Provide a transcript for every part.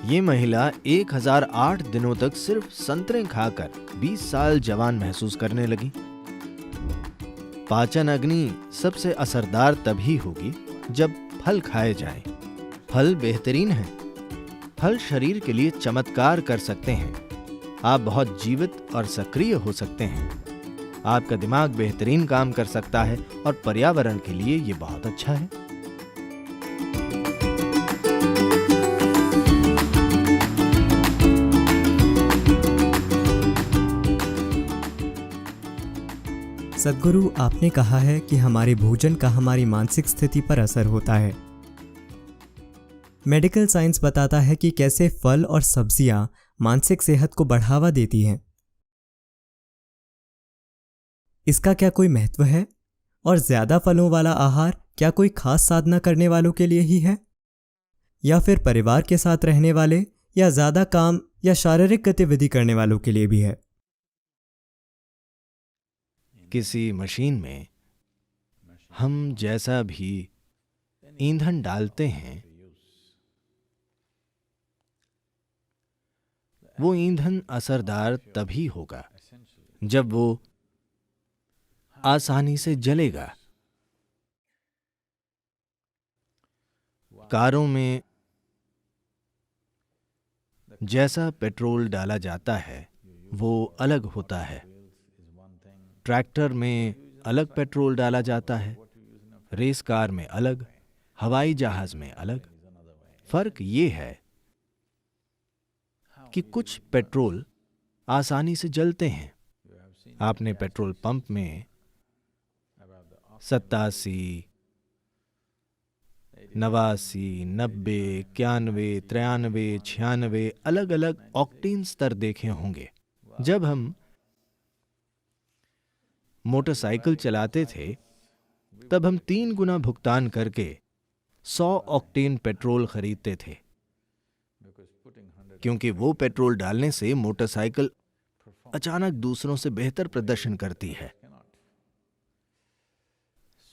ये महिला 1008 दिनों तक सिर्फ संतरे खाकर 20 साल जवान महसूस करने लगी। पाचन अग्नि सबसे असरदार तभी होगी जब फल खाए जाएं। फल बेहतरीन हैं। फल शरीर के लिए चमत्कार कर सकते हैं। आप बहुत जीवित और सक्रिय हो सकते हैं। आपका दिमाग बेहतरीन काम कर सकता है और पर्यावरण के लिए ये बहुत अच्छा है। सद्गुरु, आपने कहा है कि हमारे भोजन का हमारी मानसिक स्थिति पर असर होता है। मेडिकल साइंस बताता है कि कैसे फल और सब्जियां मानसिक सेहत को बढ़ावा देती हैं। इसका क्या कोई महत्व है? और ज्यादा फलों वाला आहार क्या कोई खास साधना करने वालों के लिए ही है, या फिर परिवार के साथ रहने वाले या ज्यादा काम या शारीरिक गतिविधि करने वालों के लिए भी है? किसी मशीन में हम जैसा भी ईंधन डालते हैं, वो ईंधन असरदार तभी होगा जब वो आसानी से जलेगा। कारों में जैसा पेट्रोल डाला जाता है वो अलग होता है। ट्रैक्टर में अलग पेट्रोल डाला जाता है, रेस कार में अलग, हवाई जहाज में अलग। फर्क ये है कि कुछ पेट्रोल आसानी से जलते हैं। आपने पेट्रोल पंप में 87, 89, 90, 91, 93, 96 अलग अलग ऑक्टेन स्तर देखे होंगे। जब हम मोटरसाइकिल चलाते थे तब हम 3 गुना भुगतान करके 100 ऑक्टेन पेट्रोल खरीदते थे, क्योंकि वो पेट्रोल डालने से मोटरसाइकिल अचानक दूसरों से बेहतर प्रदर्शन करती है।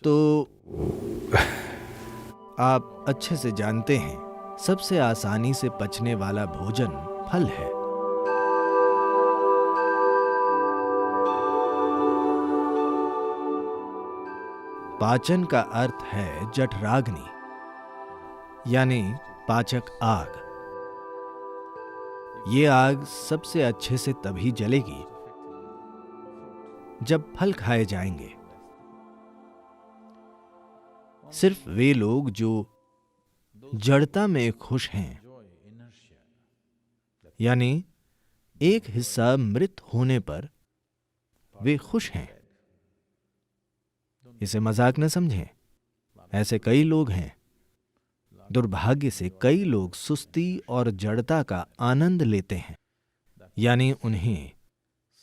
तो आप अच्छे से जानते हैं, सबसे आसानी से पचने वाला भोजन फल है। पाचन का अर्थ है जठराग्नि, यानी पाचक आग। ये आग सबसे अच्छे से तभी जलेगी जब फल खाए जाएंगे। सिर्फ वे लोग जो जड़ता में खुश हैं, यानी एक हिस्सा मृत होने पर वे खुश हैं, इसे मजाक न समझें। ऐसे कई लोग हैं। दुर्भाग्य से कई लोग सुस्ती और जड़ता का आनंद लेते हैं, यानी उन्हें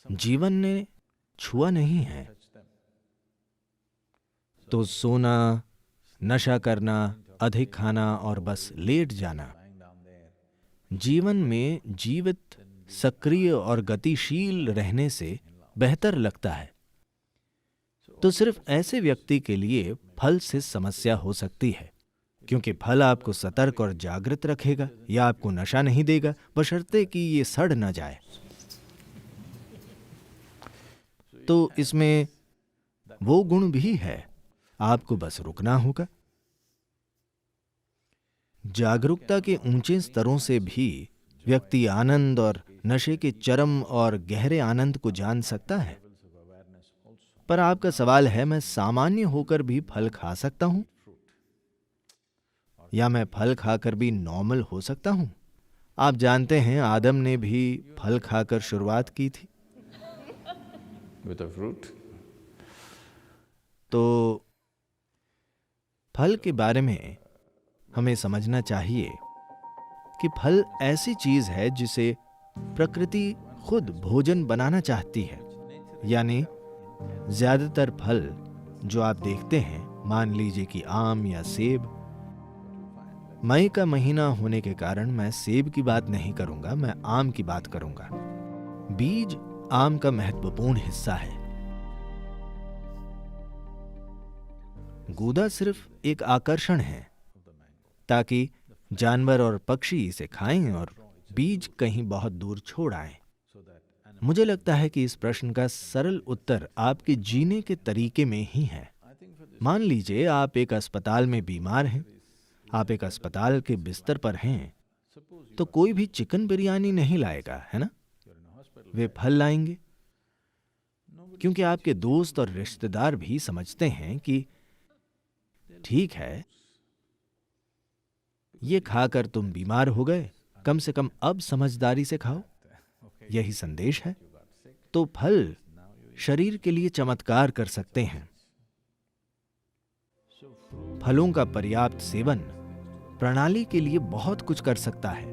जीवन ने छुआ नहीं है। तो सोना, नशा करना, अधिक खाना और बस लेट जाना जीवन में जीवित, सक्रिय और गतिशील रहने से बेहतर लगता है। तो सिर्फ ऐसे व्यक्ति के लिए फल से समस्या हो सकती है, क्योंकि फल आपको सतर्क और जागृत रखेगा या आपको नशा नहीं देगा, बशर्ते कि ये सड़ न जाए। तो इसमें वो गुण भी है, आपको बस रुकना होगा। जागरूकता के ऊंचे स्तरों से भी व्यक्ति आनंद और नशे के चरम और गहरे आनंद को जान सकता है। पर आपका सवाल है, मैं सामान्य होकर भी फल खा सकता हूं, या मैं फल खाकर भी नॉर्मल हो सकता हूं? आप जानते हैं, आदम ने भी फल खाकर शुरुआत की थी। With a fruit. तो फल के बारे में हमें समझना चाहिए कि फल ऐसी चीज है जिसे प्रकृति खुद भोजन बनाना चाहती है। यानी ज्यादातर फल जो आप देखते हैं, मान लीजिए कि आम या सेब, मई का महीना होने के कारण मैं सेब की बात नहीं करूंगा, मैं आम की बात करूंगा। बीज आम का महत्वपूर्ण हिस्सा है। गूदा सिर्फ एक आकर्षण है, ताकि जानवर और पक्षी इसे खाएं और बीज कहीं बहुत दूर छोड़ आएं। मुझे लगता है कि इस प्रश्न का सरल उत्तर आपके जीने के तरीके में ही है। मान लीजिए आप एक अस्पताल में बीमार हैं, आप एक अस्पताल के बिस्तर पर हैं, तो कोई भी चिकन बिरयानी नहीं लाएगा, है ना? वे फल लाएंगे, क्योंकि आपके दोस्त और रिश्तेदार भी समझते हैं कि ठीक है, ये खाकर तुम बीमार हो गए, कम से कम अब समझदारी से खाओ। यही संदेश है। तो फल शरीर के लिए चमत्कार कर सकते हैं। फलों का पर्याप्त सेवन प्रणाली के लिए बहुत कुछ कर सकता है।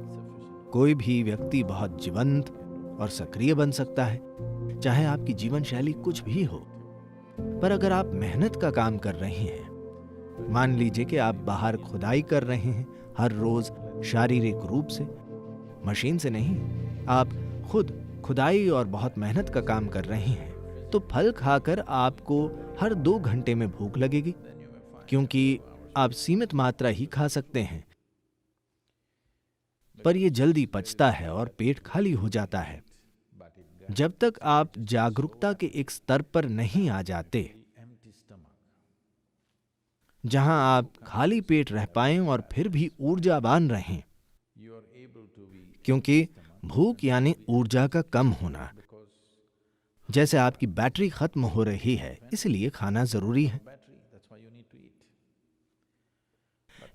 कोई भी व्यक्ति बहुत जीवंत और सक्रिय बन सकता है, चाहे आपकी जीवन शैली कुछ भी हो। पर अगर आप मेहनत का काम कर रहे हैं, मान लीजिए कि आप बाहर खुदाई कर रहे हैं हर रोज शारीरिक रूप से, मशीन से नहीं, आप खुद खुदाई और बहुत मेहनत का काम कर रहे हैं, तो फल खाकर आपको हर 2 घंटे में भूख लगेगी, क्योंकि आप सीमित मात्रा ही खा सकते हैं। पर यह जल्दी पचता है और पेट खाली हो जाता है। जब तक आप जागरूकता के एक स्तर पर नहीं आ जाते जहां आप खाली पेट रह पाएं और फिर भी ऊर्जावान रहें, क्योंकि भूख यानी ऊर्जा का कम होना। जैसे आपकी बैटरी खत्म हो रही है, इसलिए खाना जरूरी है।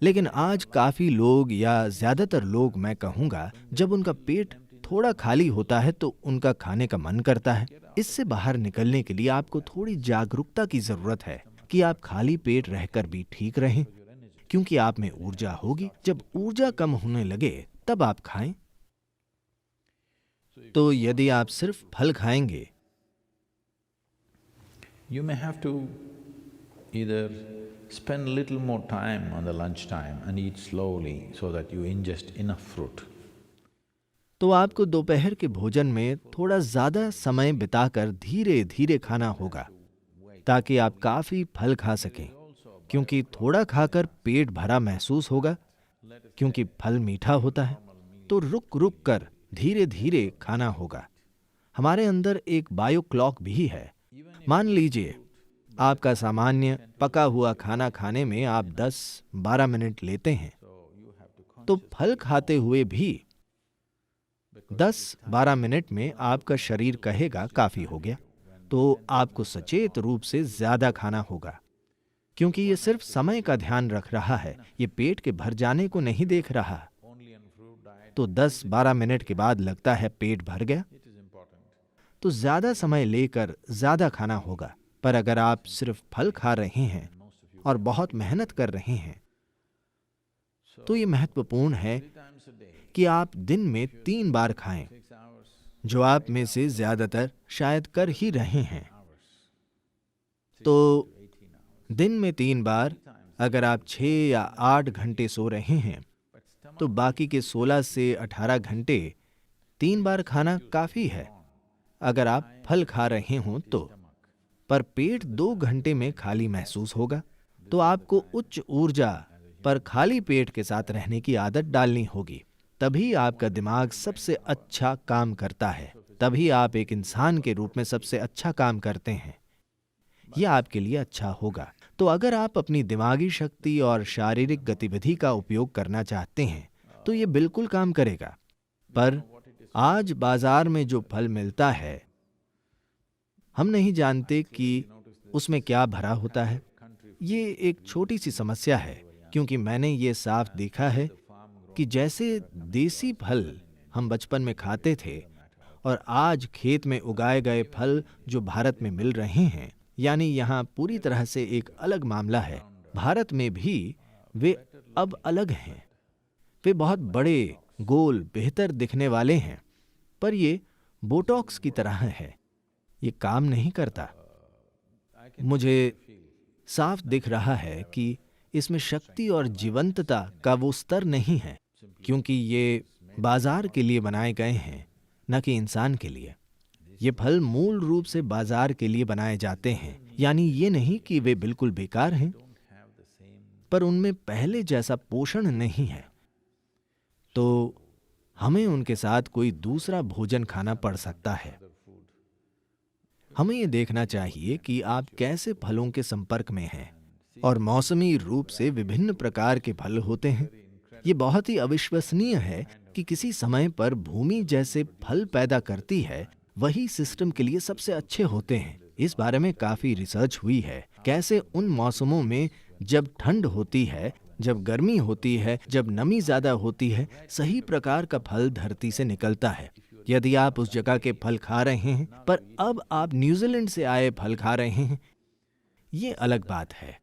लेकिन आज काफी लोग, या ज्यादातर लोग मैं कहूंगा, जब उनका पेट थोड़ा खाली होता है तो उनका खाने का मन करता है। इससे बाहर निकलने के लिए आपको थोड़ी जागरूकता की जरूरत है कि आप खाली पेट रहकर भी ठीक रहें, क्योंकि आप में ऊर्जा होगी। जब ऊर्जा कम होने लगे तब आप खाएं। तो यदि आप सिर्फ फल खाएंगे, You may have to either spend a little more time on the lunch time and eat slowly so that you ingest enough fruit. तो आपको दोपहर के भोजन में थोड़ा ज्यादा समय बिताकर धीरे धीरे खाना होगा, ताकि आप काफी फल खा सकें, क्योंकि थोड़ा खाकर पेट भरा महसूस होगा, क्योंकि फल मीठा होता है। तो रुक रुक कर धीरे धीरे खाना होगा। हमारे अंदर एक बायो क्लॉक भी है। मान लीजिए आपका सामान्य पका हुआ खाना खाने में आप 10-12 मिनट लेते हैं, तो फल खाते हुए भी 10-12 मिनट में आपका शरीर कहेगा काफी हो गया। तो आपको सचेत रूप से ज्यादा खाना होगा, क्योंकि ये सिर्फ समय का ध्यान रख रहा है, ये पेट के भर जाने को नहीं देख रहा। तो 10-12 मिनट के बाद लगता है पेट भर गया, तो ज्यादा समय लेकर ज्यादा खाना होगा। पर अगर आप सिर्फ फल खा रहे हैं और बहुत मेहनत कर रहे हैं, तो ये महत्वपूर्ण है कि आप दिन में 3 बार खाएं, जो आप में से ज्यादातर शायद कर ही रहे हैं। तो दिन में 3 बार, अगर आप 6 या 8 घंटे सो रहे हैं, तो बाकी के 16 से 18 घंटे 3 बार खाना काफी है, अगर आप फल खा रहे हों तो। पर पेट 2 घंटे में खाली महसूस होगा, तो आपको उच्च ऊर्जा पर खाली पेट के साथ रहने की आदत डालनी होगी। तभी आपका दिमाग सबसे अच्छा काम करता है, तभी आप एक इंसान के रूप में सबसे अच्छा काम करते हैं। यह आपके लिए अच्छा होगा। तो अगर आप अपनी दिमागी शक्ति और शारीरिक गतिविधि का उपयोग करना चाहते हैं, तो यह बिल्कुल काम करेगा। पर आज बाजार में जो फल मिलता है, हम नहीं जानते कि उसमें क्या भरा होता है। ये एक छोटी सी समस्या है, क्योंकि मैंने ये साफ देखा है कि जैसे देसी फल हम बचपन में खाते थे और आज खेत में उगाए गए फल जो भारत में मिल रहे हैं, यानी यहाँ पूरी तरह से एक अलग मामला है। भारत में भी वे अब अलग हैं। वे बहुत बड़े, गोल, बेहतर दिखने वाले हैं, पर ये बोटॉक्स की तरह है, ये काम नहीं करता। मुझे साफ दिख रहा है कि इसमें शक्ति और जीवंतता का वो स्तर नहीं है, क्योंकि ये बाजार के लिए बनाए गए हैं, न कि इंसान के लिए। ये फल मूल रूप से बाजार के लिए बनाए जाते हैं, यानी ये नहीं कि वे बिल्कुल बेकार हैं, पर उनमें पहले जैसा पोषण नहीं है। तो हमें उनके साथ कोई दूसरा भोजन खाना पड़ सकता है। हमें ये देखना चाहिए कि आप कैसे फलों के संपर्क में हैं, और मौसमी रूप से विभिन्न प्रकार के फल होते हैं। ये बहुत ही अविश्वसनीय है कि किसी समय पर भूमि जैसे फल पैदा करती है, वही सिस्टम के लिए सबसे अच्छे होते हैं। इस बारे में काफी रिसर्च हुई है, कैसे उन मौसमों में जब ठंड होती है, जब गर्मी होती है, जब नमी ज्यादा होती है, सही प्रकार का फल धरती से निकलता है। यदि आप उस जगह के फल खा रहे हैं, पर अब आप न्यूजीलैंड से आए फल खा रहे हैं, ये अलग बात है।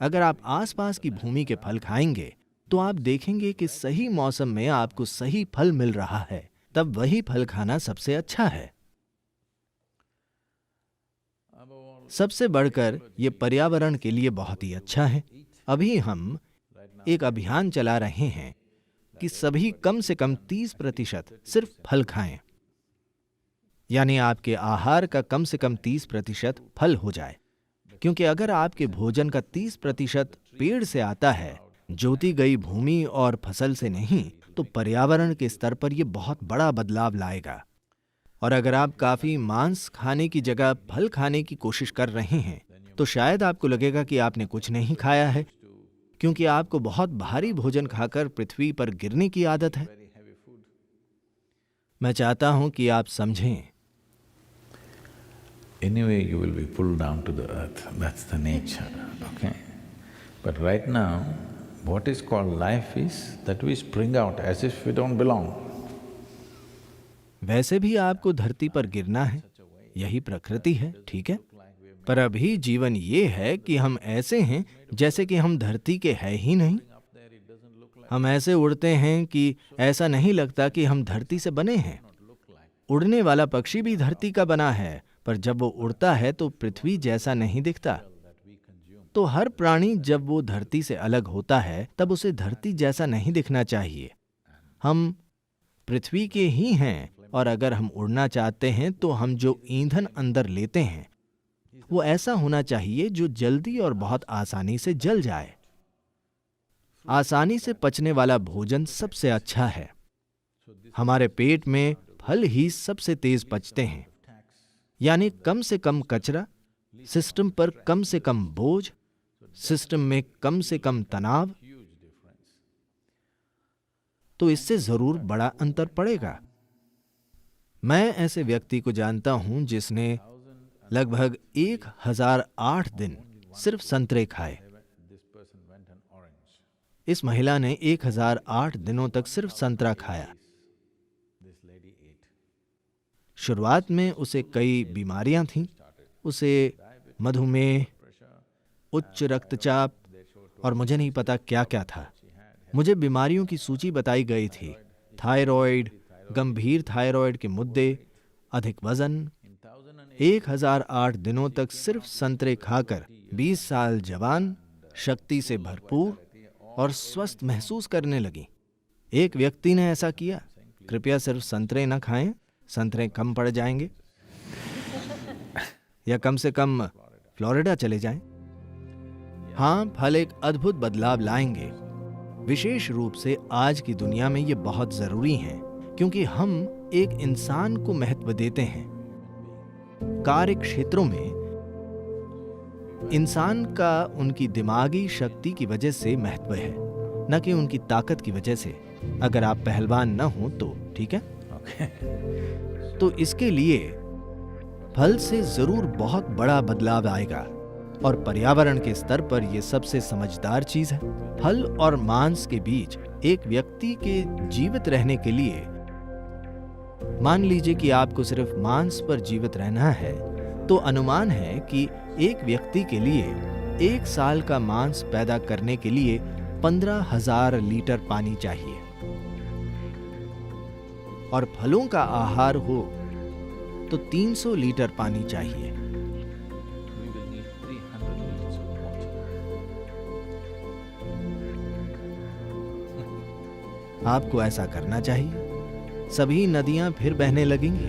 अगर आप आसपास की भूमि के फल खाएंगे तो आप देखेंगे कि सही मौसम में आपको सही फल मिल रहा है, तब वही फल खाना सबसे अच्छा है। सबसे बढ़कर ये पर्यावरण के लिए बहुत ही अच्छा है। अभी हम एक अभियान चला रहे हैं कि सभी कम से कम 30% सिर्फ फल खाएं, यानी आपके आहार का कम से कम 30% फल हो जाए। क्योंकि अगर आपके भोजन का 30% पेड़ से आता है, जोती गई भूमि और फसल से नहीं, तो पर्यावरण के स्तर पर यह बहुत बड़ा बदलाव लाएगा। और अगर आप काफी मांस खाने की जगह फल खाने की कोशिश कर रहे हैं, तो शायद आपको लगेगा कि आपने कुछ नहीं खाया है, क्योंकि आपको बहुत भारी भोजन खाकर पृथ्वी पर गिरने की आदत है। मैं चाहता हूं कि आप समझें। Anyway, you will be pulled down to the earth. That's the nature, okay? But right now, what is called life is that we spring out as if we don't belong. वैसे भी आपको धरती पर गिरना है, यही प्रकृति है, ठीक है? पर अभी जीवन ये है कि हम ऐसे हैं जैसे कि हम धरती के हैं ही नहीं। हम ऐसे उड़ते हैं कि ऐसा नहीं लगता कि हम धरती से बने हैं। उड़ने वाला पक्षी भी धरती का बना है, पर जब वो उड़ता है तो पृथ्वी जैसा नहीं दिखता। तो हर प्राणी जब वो धरती से अलग होता है, तब उसे धरती जैसा नहीं दिखना चाहिए। हम पृथ्वी के ही हैं, और अगर हम उड़ना चाहते हैं तो हम जो ईंधन अंदर लेते हैं वो ऐसा होना चाहिए जो जल्दी और बहुत आसानी से जल जाए। आसानी से पचने वाला भोजन सबसे अच्छा है। हमारे पेट में फल ही सबसे तेज पचते हैं, यानी कम से कम कचरा, सिस्टम पर कम से कम बोझ, सिस्टम में कम से कम तनाव। तो इससे जरूर बड़ा अंतर पड़ेगा। मैं ऐसे व्यक्ति को जानता हूं जिसने लगभग 1008 दिन सिर्फ संतरे खाए। इस महिला ने 1008 दिनों तक सिर्फ संतरा खाया। शुरुआत में उसे कई बीमारियां थीं। उसे मधुमेह, उच्च रक्तचाप और मुझे नहीं पता क्या क्या था। मुझे बीमारियों की सूची बताई गई थी। थायराइड, गंभीर थायराइड के मुद्दे, अधिक वजन। 1008 दिनों तक सिर्फ संतरे खाकर 20 साल जवान, शक्ति से भरपूर और स्वस्थ महसूस करने लगी। एक व्यक्ति ने ऐसा किया। कृपया सिर्फ संतरे न खाएं, संतरे कम पड़ जाएंगे, या कम से कम फ्लोरिडा चले जाएं। हाँ, फल एक अद्भुत बदलाव लाएंगे। विशेष रूप से आज की दुनिया में ये बहुत जरूरी है, क्योंकि हम एक इंसान को महत्व देते हैं। कार्य क्षेत्रों में इंसान का उनकी दिमागी शक्ति की वजह से महत्व है, न कि उनकी ताकत की वजह से। अगर आप पहलवान न हो तो ठीक है। तो इसके लिए फल से जरूर बहुत बड़ा बदलाव आएगा, और पर्यावरण के स्तर पर यह सबसे समझदार चीज है। फल और मांस के बीच एक व्यक्ति के जीवित रहने के लिए, मान लीजिए कि आपको सिर्फ मांस पर जीवित रहना है, तो अनुमान है कि एक व्यक्ति के लिए 1 साल का मांस पैदा करने के लिए 15,000 लीटर पानी चाहिए। और फलों का आहार हो तो 300 लीटर पानी चाहिए। आपको ऐसा करना चाहिए। सभी नदियां फिर बहने लगेंगी।